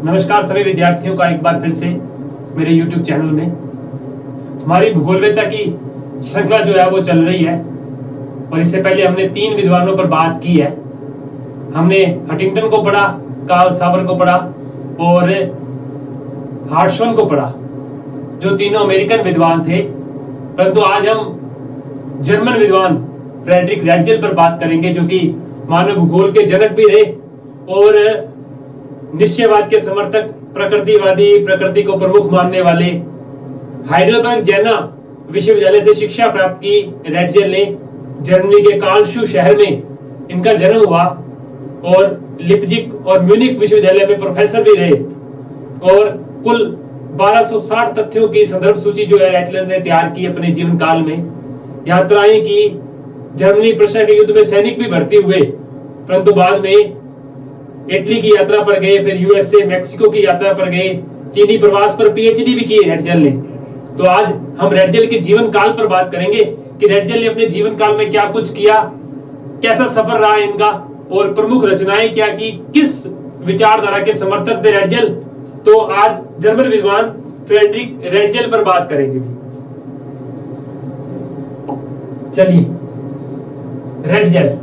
नमस्कार सभी विद्यार्थियों का एक बार फिर से मेरे YouTube चैनल में। हमारी भूगोलवेत्ता की श्रृंखला जो है वो चल रही है और इससे पहले हमने 3 विद्वानों पर बात की है। हमने हंटिंगटन को पढ़ा, कार्ल सावर को पढ़ा और हार्शोन को पढ़ा, जो तीनों अमेरिकन विद्वान थे। परंतु आज हम जर्मन विद्वान फ्रेडरिक रैटजेल पर बात करेंगे, जो कि मानव भूगोल के जनक भी रहे और निश्चयवाद के समर्थक, प्रकृतिवादी, प्रकृति को प्रमुख मानने वाले। हाइडेलबर्ग जैना विश्वविद्यालय से शिक्षा प्राप्त की रैटजेल ने। जर्मनी के कार्लशू शहर में इनका जन्म हुआ और लिप्जिग और म्यूनिक विश्वविद्यालय में प्रोफेसर भी रहे और कुल 1260 तथ्यों की संदर्भ सूची जो है रैटजेल ने तैयार की अपने जीवन काल में। यात्राएं की, जर्मनी प्रशा के युद्ध में सैनिक भी भर्ती हुए, परंतु बाद में इटली की यात्रा पर गए, फिर यूएसए, मैक्सिको की यात्रा पर गए, चीनी प्रवास पर पीएचडी भी की रैटजेल ने। तो आज हम रैटजेल के जीवन काल पर बात करेंगे कि रैटजेल ने अपने जीवन काल में क्या कुछ किया, कैसा सफर रहा इनका और प्रमुख रचनाएं क्या की, किस विचारधारा के समर्थक थे रैटजेल। तो आज जर्मन विद्वान फ्रेडरिक रैटजेल पर बात करेंगे भी। चलिए, रैटजेल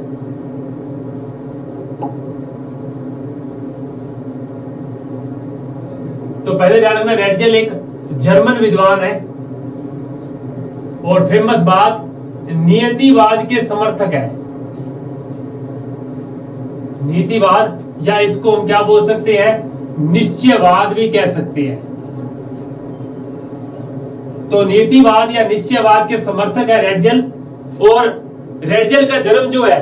तो पहले ध्यान रखना, रैटजेल एक जर्मन विद्वान है और फेमस बात, नियतिवाद के समर्थक है। नीतिवाद या इसको हम क्या बोल सकते हैं, निश्चयवाद भी कह सकते हैं। तो नीतिवाद या निश्चयवाद के समर्थक है रैटजेल। और रैटजेल का जन्म जो है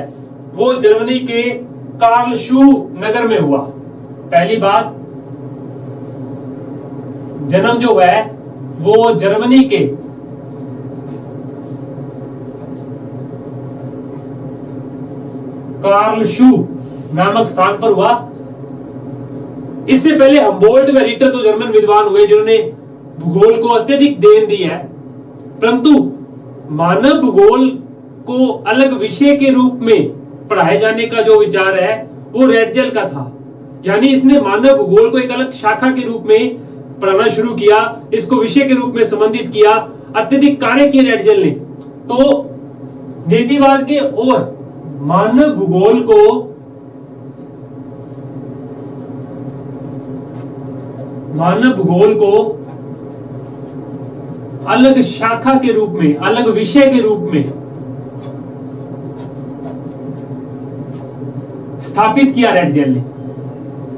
वो जर्मनी के कार्लशू नगर में हुआ। पहली बात, जन्म जो है वो जर्मनी के कार्लशू नामक स्थान पर हुआ। इससे पहले हम्बोल्ट व रिटर तो जर्मन विद्वान हुए जिन्होंने भूगोल को अत्यधिक देन दी है, परंतु मानव भूगोल को अलग विषय के रूप में पढ़ाए जाने का जो विचार है वो रैटजेल का था। यानी इसने मानव भूगोल को एक अलग शाखा के रूप में पढ़ाना शुरू किया, इसको विषय के रूप में संबंधित किया, अत्यधिक कार्य किए रैटजेल ने। तो नीतिवाद के और मानव भूगोल को अलग शाखा के रूप में, अलग विषय के रूप में स्थापित किया रैटजेल ने।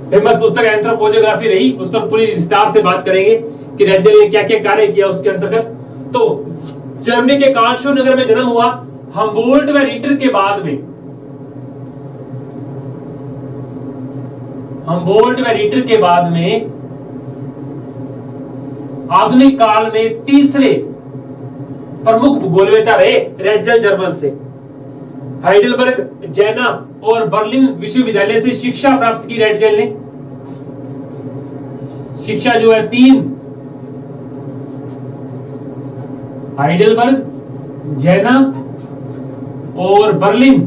फेमस पुस्तक एंथ्रोपोजियोग्राफी रही, उस पर पूरी विस्तार से बात करेंगे कि रैटजेल ने क्या क्या कार्य किया उसके अंतर्गत। तो जर्मनी के कार्लशू नगर में जन्म हुआ। हम्बोल्ट व रिटर के बाद में, हम्बोल्ट व रिटर के बाद में आधुनिक काल में तीसरे प्रमुख भूगोलवेत्ता रहे रैटजेल जर्मन से। हाइडेलबर्ग, जैना और बर्लिन विश्वविद्यालय से शिक्षा प्राप्त की रैटजेल ने। शिक्षा जो है 3, हाइडेलबर्ग, जैना और बर्लिन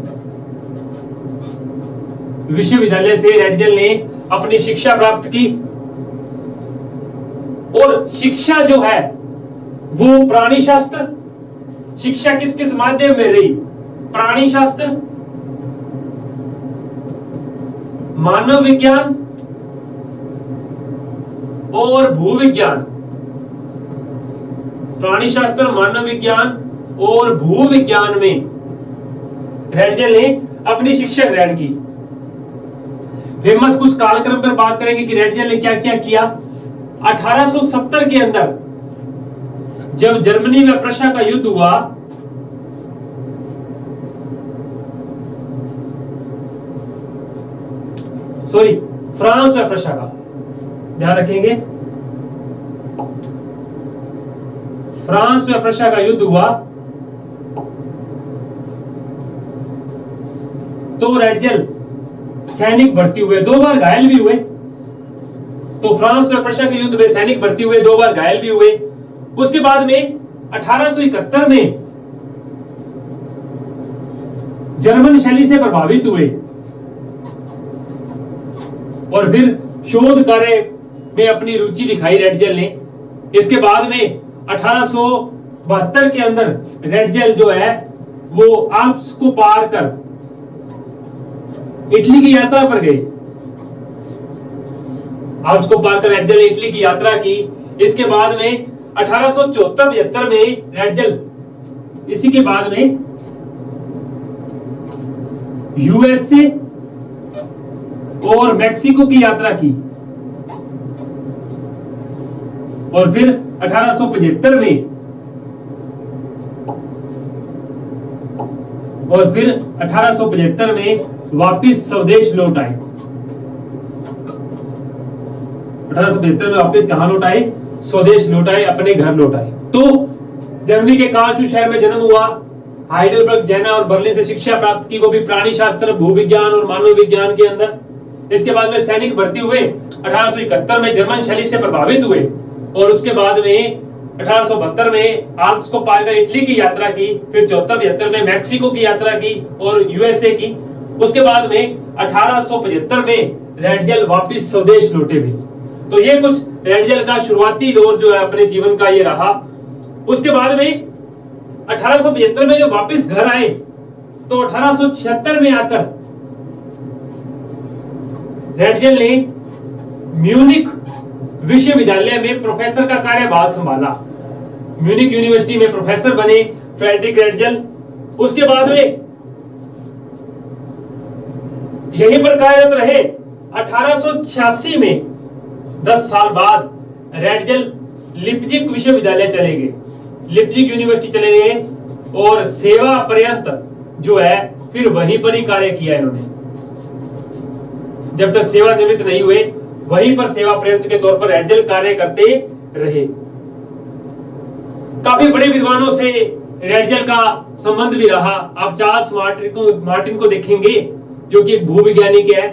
विश्वविद्यालय से रैटजेल ने अपनी शिक्षा प्राप्त की। और शिक्षा जो है वो प्राणीशास्त्र, शिक्षा किस किस माध्यम में रही, प्राणी शास्त्र, मानव विज्ञान और भूविज्ञान। प्राणी शास्त्र, मानव विज्ञान और भूविज्ञान में रैटजेल ने अपनी शिक्षा ग्रहण की। फेमस कुछ कालक्रम पर बात करेंगे कि रैटजेल ने क्या क्या किया। 1870 के अंदर जब जर्मनी में प्रशा का युद्ध हुआ, फ्रांस व प्रशा का ध्यान रखेंगे, फ्रांस व प्रशा का युद्ध हुआ तो रैटजेल सैनिक भर्ती हुए, 2 बार घायल भी हुए। तो फ्रांस व प्रशा के युद्ध में सैनिक भर्ती हुए, 2 बार घायल भी हुए। उसके बाद में 1871 में जर्मन शैली से प्रभावित हुए और फिर शोध कार्य में अपनी रुचि दिखाई रेडजेल ने। इसके बाद में 1872 के अंदर रेडजेल जो है वो आल्प्स को पार कर इटली की यात्रा पर गए। आल्प्स को पार कर रेडजेल ने इटली की यात्रा की। इसके बाद में 1874-75 में रेडजेल इसी के बाद में यूएसए और मैक्सिको की यात्रा की और फिर 1875 में वापिस स्वदेश लौट आए। 1875 में वापिस कहां लौट आए? स्वदेश लौट आए, अपने घर लौट आए। तो जर्मनी के कार्लसरू शहर में जन्म हुआ। हाइडेलबर्ग, जेना और बर्लिन से शिक्षा प्राप्त की, वो भी प्राणी शास्त्र, भूविज्ञान और मानव विज्ञान के अंदर। इसके बाद में सैनिक भर्ती हुए। 1871 में जर्मन शैली से प्रभावित हुए और उसके बाद में 1872 में आल्प्स को पार कर इटली की यात्रा की, फिर 74-75 में मैक्सिको की यात्रा की और यूएसए की। उसके बाद में 1875 में रेडजेल वापिस स्वदेश लौटे भी। तो ये कुछ रेडजेल का शुरुआती दौर जो है अपने जीवन का ये रहा। उसके बाद में 1875 में जब वापस घर आए तो 1876 में आकर रेडजेल ने म्यूनिक विश्वविद्यालय में प्रोफेसर का कार्यभार संभाला। म्यूनिक यूनिवर्सिटी में प्रोफेसर बने फ्रेडरिक रेडजेल। उसके बाद में यहीं पर कार्यरत रहे। 1886 में 10 साल बाद रेडजेल लिप्जिग विश्वविद्यालय चले गए, लिप्जिग यूनिवर्सिटी चले गए और सेवा पर्यंत जो है फिर वहीं पर ही कार्य किया इन्होंने। जब तक सेवानिवृत्त नहीं हुए वहीं पर सेवा पर्यंत के तौर पर रेडजेल कार्य करते रहे। काफी बड़े विद्वानों से रेडजेल का संबंध भी रहा। आप चार्ल्स मार्टिन को देखेंगे जो कि एक भूविज्ञानी है।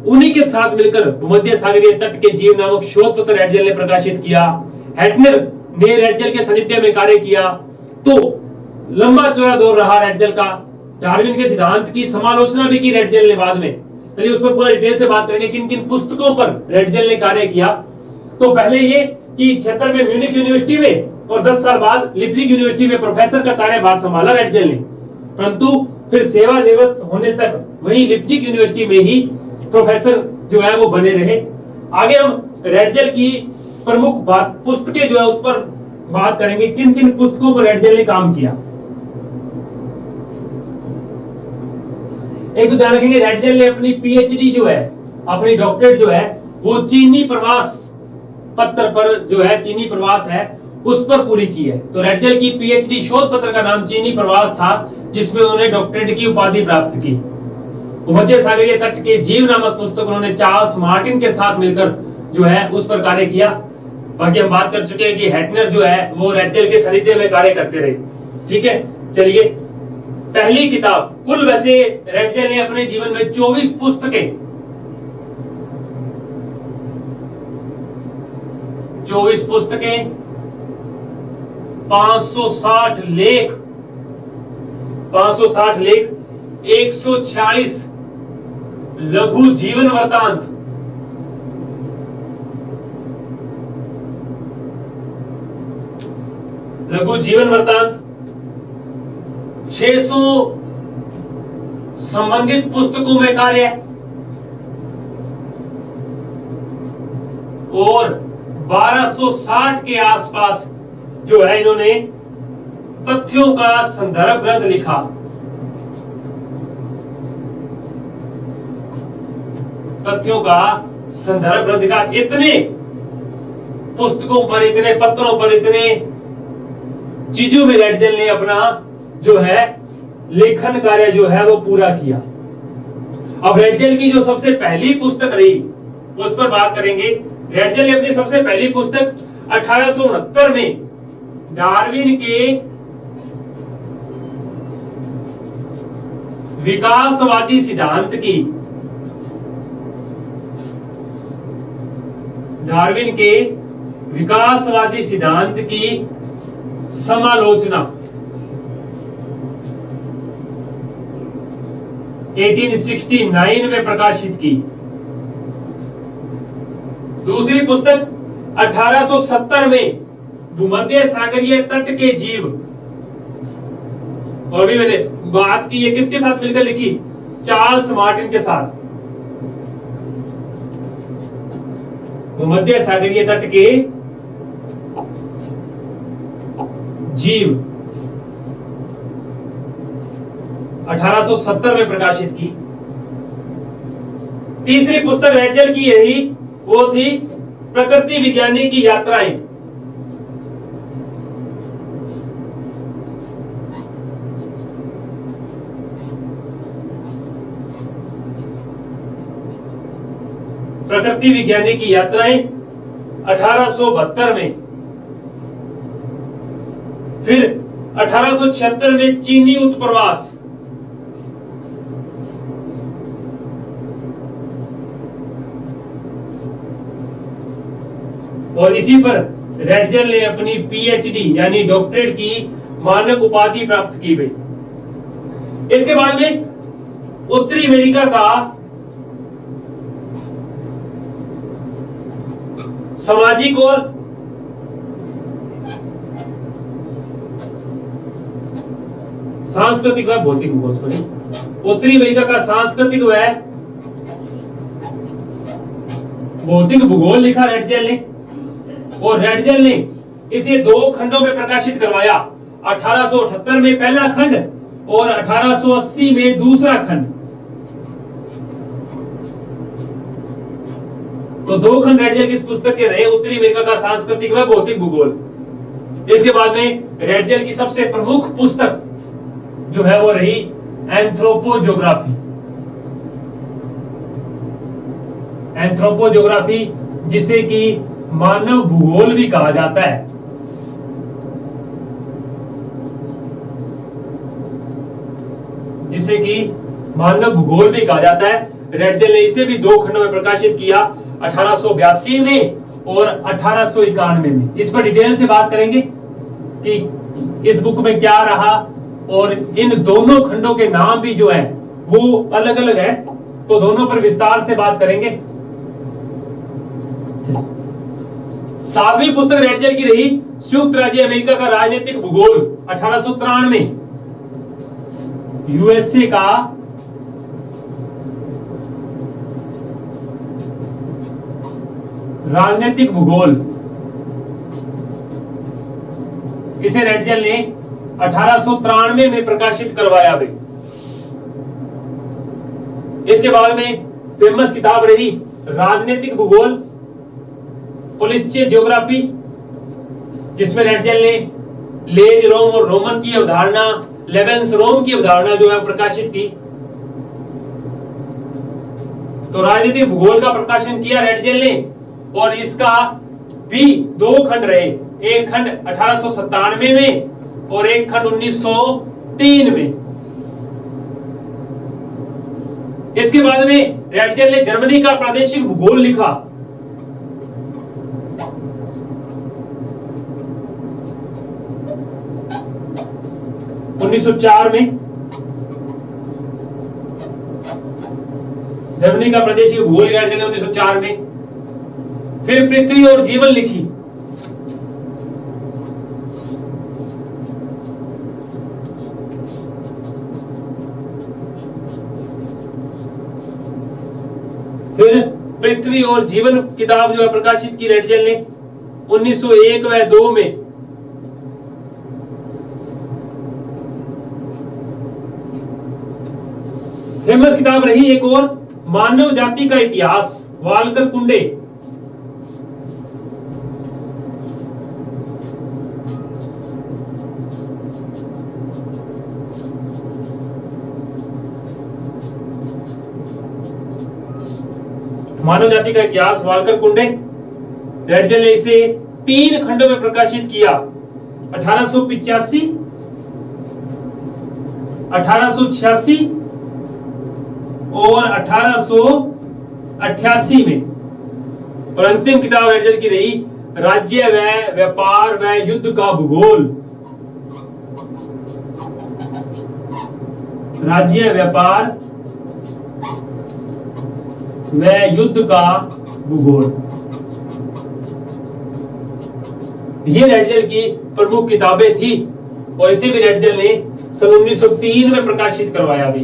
उन्हीं के साथ मिलकर भूमध्य सागरीय तट के जीव नामक शोध पत्र रेडजेल ने प्रकाशित किया। हेटनर ने रेडजेल के सानिध्य में कार्य किया। तो लंबा चौड़ा दौर रहा रेडजेल का। डार्विन के सिद्धांत की समालोचना भी की रेडजेल ने बाद में। चलिए उस पर पूरा डिटेल से बात करेंगे किन किन पुस्तकों पर रेडजेल ने कार्य किया। तो पहले ये कि 76 में म्यूनिक यूनिवर्सिटी में और 10 साल बाद लिप्जिग यूनिवर्सिटी में प्रोफेसर का कार्यभार संभाला रेडजेल ने, परंतु फिर सेवानिवृत्त होने तक वही लिप्जिग यूनिवर्सिटी में ही प्रोफेसर जो है वो बने रहे। आगे हम रेडजेल की प्रमुख बात पुस्तकें जो है उस पर बात करेंगे, किन किन पुस्तकों पर रेडजेल ने काम किया। एक तो ध्यान रखेंगे रेडजेल ने अपनी पीएचडी जो है, अपनी डॉक्टरेट जो है वो चीनी प्रवास पत्र पर जो है, चीनी प्रवास है उस पर पूरी की है। तो रेडजेल की पीएचडी शोध पत्र का नाम चीनी प्रवास था, जिसमें उन्होंने डॉक्टरेट की उपाधि प्राप्त की। भूमध्य सागरीय तट के जीव नामक पुस्तक उन्होंने चार्ल्स मार्टिन के साथ मिलकर जो है उस पर कार्य किया। बाकी हम बात कर चुके हैं कि हेटनर जो है वो रेडजेल के सानिध्य में कार्य करते रहे। ठीक है, चलिए पहली किताब, कुल वैसे रेडजेल ने अपने जीवन में 24 पुस्तकें, 24 पुस्तकें, 560 लेख, 146 लघु जीवन वृत्तांत, लघु जीवन वृत्तांत, 600 संबंधित पुस्तकों में कार्य और 1260 के आसपास जो है इन्होंने तथ्यों का संदर्भ ग्रंथ लिखा। तथ्यों का संदर्भ ग्रंथ लिखा। इतने पुस्तकों पर, इतने पत्रों पर, इतने चीजों में रेडजेल ने अपना जो है लेखन कार्य जो है वो पूरा किया। अब रेडजेल की जो सबसे पहली पुस्तक रही उस पर बात करेंगे। रेडजेल ने अपनी सबसे पहली पुस्तक 1869 में डार्विन के विकासवादी सिद्धांत की, डार्विन के विकासवादी सिद्धांत की समालोचना 1869 में प्रकाशित की। दूसरी पुस्तक 1870 में भूमध्य सागरीय तट के जीव, और भी मैंने बात की है किसके साथ मिलकर लिखी, चार्ल्स मार्टिन के साथ। भूमध्य सागरीय तट के जीव 1870 में प्रकाशित की। तीसरी पुस्तक रेडजल की यही वो थी प्रकृति विज्ञानी की यात्राएं। प्रकृति विज्ञानी की यात्राएं 1872 में। फिर 1876 में चीनी उत्प्रवास, और इसी पर रेडजल ने अपनी पीएचडी यानी डॉक्टरेट की मानक उपाधि प्राप्त की गई। इसके बाद में उत्तरी अमेरिका का सामाजिक और सांस्कृतिक व भौतिक भूगोल, उत्तरी अमेरिका का सांस्कृतिक व भौतिक भूगोल लिखा रेडजल ने, और रेडजल ने इसे 2 खंडों में प्रकाशित करवाया। 1878 में पहला खंड और 1880 में दूसरा खंड। तो 2 खंड रेडजल की इस पुस्तक के रहे, उत्तरी अमेरिका का सांस्कृतिक व भौतिक भूगोल। इसके बाद में रेडजल की सबसे प्रमुख पुस्तक जो है वो रही एंथ्रोपोज्योग्राफी। एंथ्रोपोज्योग्राफी जिसे कि मानव भूगोल भी कहा जाता है। जिसे कि मानव भूगोल भी कहा जाता है। रेडजल ने इसे भी 2 खंडों में प्रकाशित किया, 1882 में और 1891 में। इस पर डिटेल से बात करेंगे कि इस बुक में क्या रहा, और इन दोनों खंडों के नाम भी जो है वो अलग अलग है, तो दोनों पर विस्तार से बात करेंगे। 7वीं पुस्तक रेडजल की रही संयुक्त राज्य अमेरिका का राजनीतिक भूगोल। 1893 में यूएसए का राजनीतिक भूगोल, इसे रेडजल ने 1893 में प्रकाशित करवाया भी। इसके बाद में फेमस किताब रही राजनीतिक भूगोल, पोलिटिकल ज्योग्राफी, जिसमें रेडजल ने लेज रोम और रोमन की अवधारणा, लेवेंस रोम की अवधारणा जो है प्रकाशित की। तो राजनीतिक भूगोल का प्रकाशन किया रेडजल ने, और इसका भी 2 खंड रहे, एक खंड 1897 में और एक खंड 1903 में। इसके बाद में रेडजल ने जर्मनी का प्रादेशिक भूगोल लिखा। में जर्मनी का प्रादेशिक भूगोल रेडजल ने 1904 में। फिर पृथ्वी और जीवन लिखी। फिर पृथ्वी और जीवन किताब जो है प्रकाशित की रेडजल ने 1901 व 2 में। फेमस किताब रही एक और, मानव जाति का इतिहास, वालकर कुंडे। मानव जाति का इतिहास, वालकर कुंडे। रेडजल ने इसे 3 खंडों में प्रकाशित किया, 1885, 1886 और 1888 में। और अंतिम किताब रेडजल की रही राज्य व व्यापार व युद्ध का भूगोल। राज्य, व्यापार व युद्ध का भूगोल। ये रेडजल की प्रमुख किताबें थी और इसे भी रेडजल ने सन 1903 में प्रकाशित करवाया भी।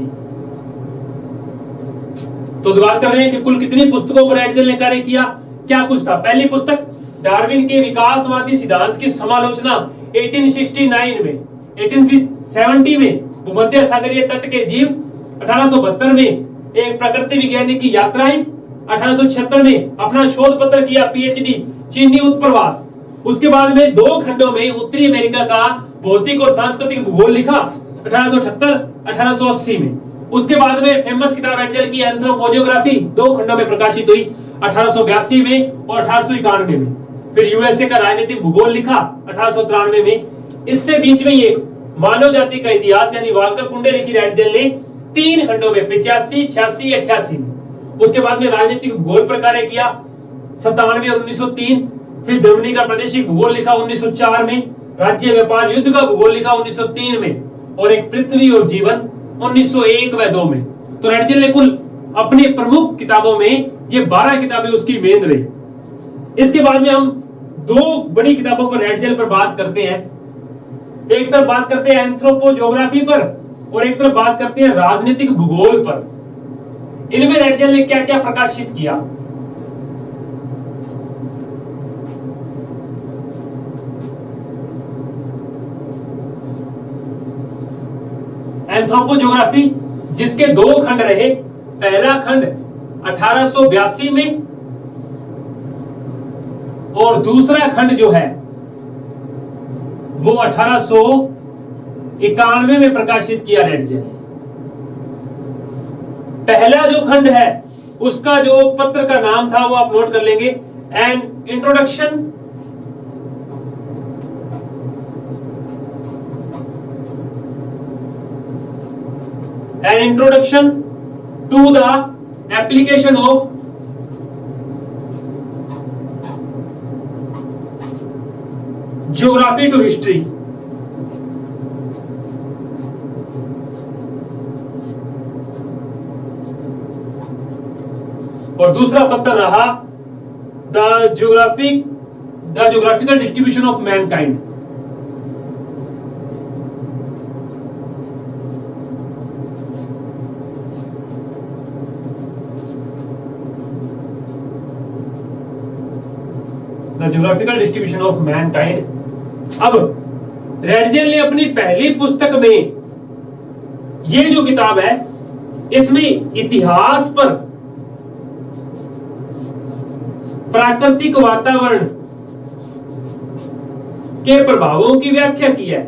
तो बात कर रहे हैं कि कुल कितनी पुस्तकों पर रेडजल ने कार्य किया। क्या कुछ था? पहली पुस्तक डार्विन के विकासवादी सिद्धांत की समालोचना 1869 में, 1870 में भूमध्य सागरीय तट के जीव, 1872 में एक प्रकृति विज्ञानी की यात्राएं, 1876 में अपना शोध पत्र किया पीएचडी चीनी उत्प्रवास। उसके बाद में 2 खंडों में उत्तरी अमेरिका का भौतिक और सांस्कृतिक भूगोल लिखा 1878, 1880 में। उसके बाद में फेमस किताब रेडजल की एंथ्रोपोजियोग्राफी 2 खंडों में प्रकाशित हुई 1882 में और 1891 में। फिर यूएसए का राजनीतिक भूगोल लिखा 1893 में। इससे बीच में एक मानव जाति का इतिहास यानी वाल्कर कुंडे लिखी रेडजल ने 3 खंडों में 85, 86, 88 में। उसके बाद में राजनीतिक भूगोल पर कार्य किया 97 और 1903। फिर जर्मनी का प्रादेशिक भूगोल लिखा 1904 में, राज्य व्यापार युद्ध का भूगोल लिखा 1903 में और एक पृथ्वी और जीवन 1901 व 2 में। तो रेडजल ने कुल अपने प्रमुख किताबों में ये 12 किताबें उसकी मेन रही। इसके बाद में हम 2 बड़ी किताबों पर रेडजल पर बात करते हैं। एक तरफ बात करते हैं एंथ्रोपोजियोग्राफी पर और एक तरफ बात करते हैं राजनीतिक भूगोल पर। इनमें रेडजल ने क्या क्या प्रकाशित किया। एंथ्रोपोजियोग्राफी जिसके 2 खंड रहे। पहला खंड 1882 में और दूसरा खंड जो है वो 1891 में प्रकाशित किया रेडजल ने। पहला जो खंड है उसका जो पत्र का नाम था वो आप नोट कर लेंगे, an introduction an introduction to the application of geography to history। और दूसरा पत्र रहा the geographical distribution of mankind। Geographical distribution of Mankind. अब रेडजल ने अपनी पहली पुस्तक में ये जो किताब है इसमें इतिहास पर प्राकृतिक वातावरण के प्रभावों की व्याख्या की है।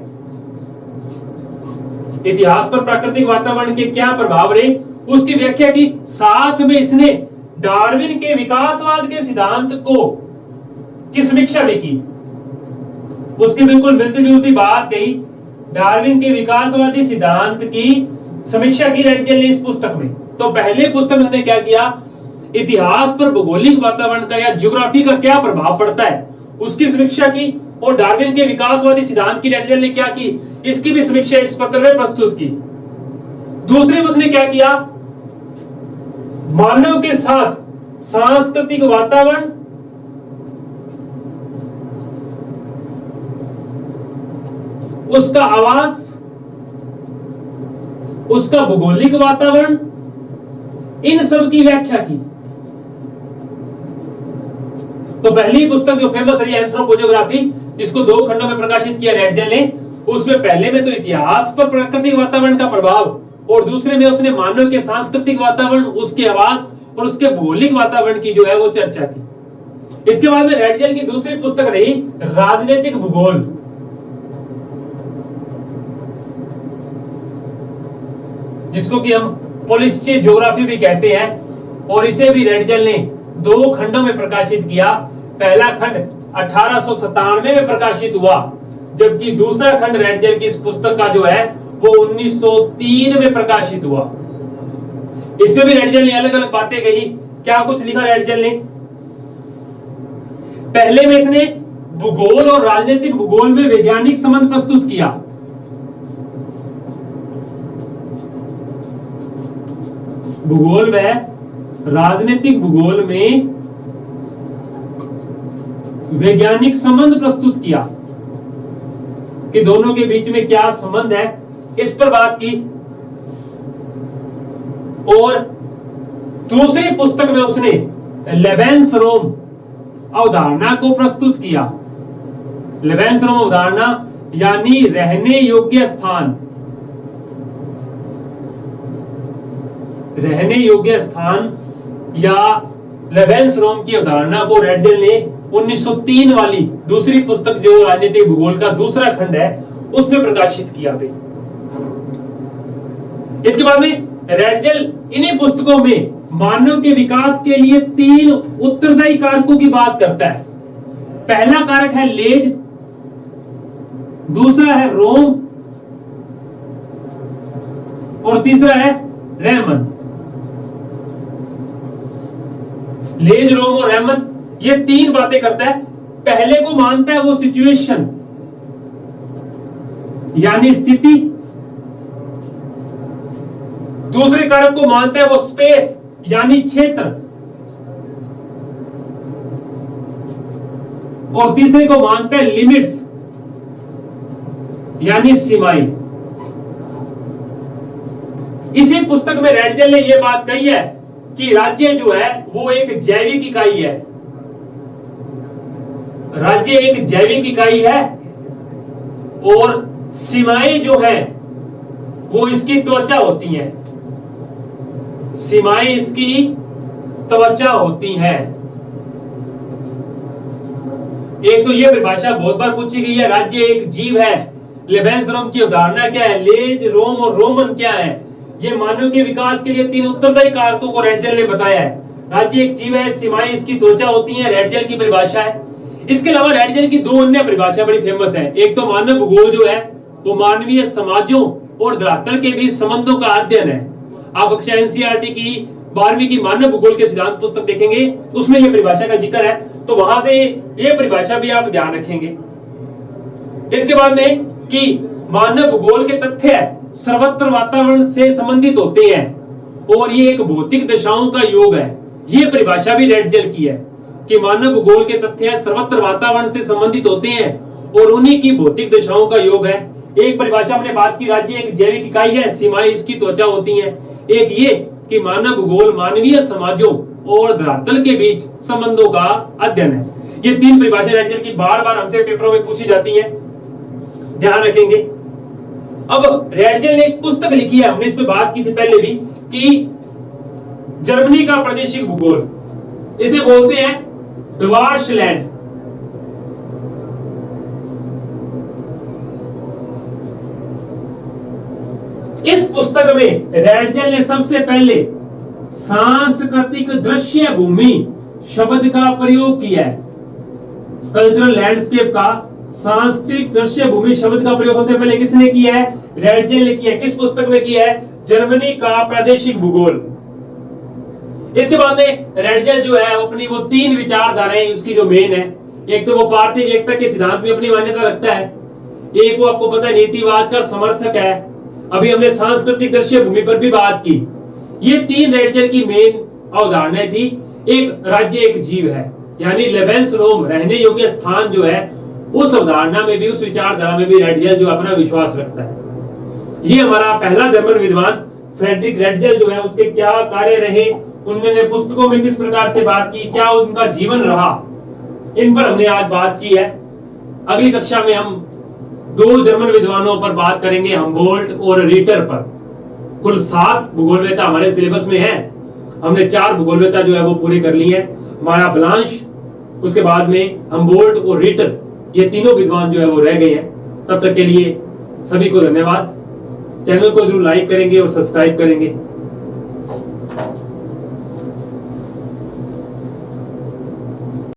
इतिहास पर प्राकृतिक वातावरण के क्या प्रभाव रहे उसकी व्याख्या की। साथ में इसने डार्विन के विकासवाद के सिद्धांत को की समीक्षा भी की। उसकी बिल्कुल मिलती जुलती बात कही। डार्विन के विकासवादी सिद्धांत की समीक्षा की रेडजल ने इस पुस्तक में। तो पहले पुस्तक में उसने क्या किया, इतिहास पर भौगोलिक वातावरण का या ज्योग्राफी का क्या प्रभाव पड़ता है उसकी समीक्षा की। और डार्विन के विकासवादी सिद्धांत की रेडजल ने क्या की, इसकी भी समीक्षा इस पत्र में प्रस्तुत की। दूसरे में उसने क्या किया, मानव के साथ सांस्कृतिक वातावरण, उसका आवास, उसका भौगोलिक वातावरण, इन सब की व्याख्या की। तो पहली पुस्तक जो फेमस रही एंथ्रोपोजियोग्राफी, जिसको 2 खंडों में प्रकाशित किया रेडजल ने, उसमें पहले में तो इतिहास पर प्राकृतिक वातावरण का प्रभाव और दूसरे में उसने मानव के सांस्कृतिक वातावरण, उसके आवास और उसके भौगोलिक वातावरण की जो है वो चर्चा की। इसके बाद में रेडजल की दूसरी पुस्तक रही राजनीतिक भूगोल। जिसको कि हम पॉलिटिकल ज्योग्राफी भी कहते हैं और इसे भी रेडजल ने 2 खंडों में प्रकाशित किया। पहला खंड 1897 में प्रकाशित हुआ, जबकि दूसरा खंड रेडजल की इस पुस्तक का जो है वो 1903 में प्रकाशित हुआ। इसमें भी रेडजल ने अलग अलग बातें कही। क्या कुछ लिखा रेडजल ने, पहले में इसने भूगोल और राजनीतिक भूगोल में वैज्ञानिक संबंध प्रस्तुत किया। भूगोल में, राजनीतिक भूगोल में वैज्ञानिक संबंध प्रस्तुत किया कि दोनों के बीच में क्या संबंध है, इस पर बात की। और दूसरी पुस्तक में उसने लेबेंसरोम अवधारणा को प्रस्तुत किया। लेबेंसरोम अवधारणा यानी रहने योग्य स्थान। रहने योग्य स्थान या लेबेंसरोम की अवधारणा को रेडजेल ने 1903 वाली दूसरी पुस्तक जो राजनीतिक भूगोल का दूसरा खंड है उसमें प्रकाशित किया भी। इसके बाद में रेडजेल इन्हीं पुस्तकों में मानव के विकास के लिए 3 उत्तरदायी कारकों की बात करता है। पहला कारक है लेज, दूसरा है रोम और तीसरा है रेमन। लेज, रोम और रेमन ये 3 बातें करता है। पहले को मानता है वो सिचुएशन यानी स्थिति, दूसरे कारक को मानता है वो स्पेस यानी क्षेत्र, और तीसरे को मानता है लिमिट्स यानी सीमाएं। इसी पुस्तक में रेडजेल ने यह बात कही है कि राज्य जो है वो एक जैविक इकाई है। राज्य एक जैविक इकाई है और सीमाएं जो है वो इसकी त्वचा होती हैं। सीमाएं इसकी त्वचा होती हैं। एक तो यह परिभाषा बहुत बार पूछी गई है, राज्य एक जीव है। लेबेंसरोम की अवधारणा क्या है, लेज, रोम और रोमन क्या है, ये मानव के विकास के लिए 3 उत्तरदायी कारकों को रेडजेल ने बताया है। राज्य एक जीव है, सीमाएं इसकी त्वचा होती हैं, रेडजेल की परिभाषा है। इसके अलावा रेडजेल की 2 अन्य परिभाषा बड़ी फेमस है। एक तो मानव भूगोल जो है वो मानवीय समाजों और धरातल के बीच संबंधों का अध्ययन है। आप कक्षा एनसीईआरटी की 12वीं की मानव भूगोल के सिद्धांत पुस्तक देखेंगे, उसमें यह परिभाषा का जिक्र है, तो वहां से यह परिभाषा भी आप ध्यान रखेंगे। इसके बाद में कि मानव भूगोल के तथ्य सर्वत्र वातावरण से संबंधित होते हैं और ये एक भौतिक दशाओं का योग है। यह परिभाषा भी रेडजेल की है कि मानव भूगोल के तथ्य सर्वत्र वातावरण से संबंधित होते हैं और उन्हीं की भौतिक दशाओं का योग है। एक परिभाषा हमने बात की, राज्य एक जैविक इकाई है, सीमाएं इसकी त्वचा होती हैं। एक ये कि मानव भूगोल मानवीय समाजों और धरातल के बीच संबंधों का अध्ययन है। ये 3 परिभाषा रेडजेल की बार बार हमसे पेपरों में पूछी जाती हैं, ध्यान रखेंगे। अब रेडजेल ने एक पुस्तक लिखी है, हमने इस पे बात की थी पहले भी, कि जर्मनी का प्रादेशिक भूगोल, इसे बोलते हैं ड्वार्शलैंड। इस पुस्तक में रेडजेल ने सबसे पहले सांस्कृतिक दृश्य भूमि शब्द का प्रयोग किया है। कल्चरल लैंडस्केप का सांस्कृतिक दृश्य भूमि शब्द का प्रयोग सबसे पहले किसने किया है? रेडजेल ने किया है। किस पुस्तक में किया है? जर्मनी का प्रादेशिक भूगोल। इसके बाद में रेडजेल जो है अपनी वो 3 विचारधाराएं उसकी जो मेन है, एक तो वो पार्थिव एकता के सिद्धांत में अपनी मान्यता रखता है, एक वो आपको पता है नीतिवाद का समर्थक है, अभी हमने सांस्कृतिक दृश्य भूमि पर भी बात की। ये 3 रेडजेल की मेन अवधारणाएं थी। एक राज्य एक जीव है यानी लेबेंसरोम रहने योग्य स्थान जो है, उस अवधारणा में भी, उस विचारधारा में भी रेडजेल जो अपना विश्वास रखता है। ये हमारा पहला जर्मन विद्वान फ्रेडरिक रेडजेल जो है उसके क्या कार्य रहे, उन्होंने पुस्तकों में किस प्रकार से बात की, क्या उनका जीवन रहा, इन पर हमने आज बात की है। अगली कक्षा में हम 2 जर्मन विद्वानों पर बात करेंगे, हम्बोल्ट और रीटर पर। कुल 7 भूगोलवेत्ता हमारे सिलेबस में है, हमने 4 भूगोलवेत्ता जो है वो पूरी कर ली है। हमारा ब्लांश, उसके बाद में हम्बोल्ट और रीटर, ये तीनों विद्वान जो है वो रह गए हैं। तब तक के लिए सभी को धन्यवाद। चैनल को जरूर लाइक करेंगे और सब्सक्राइब करेंगे।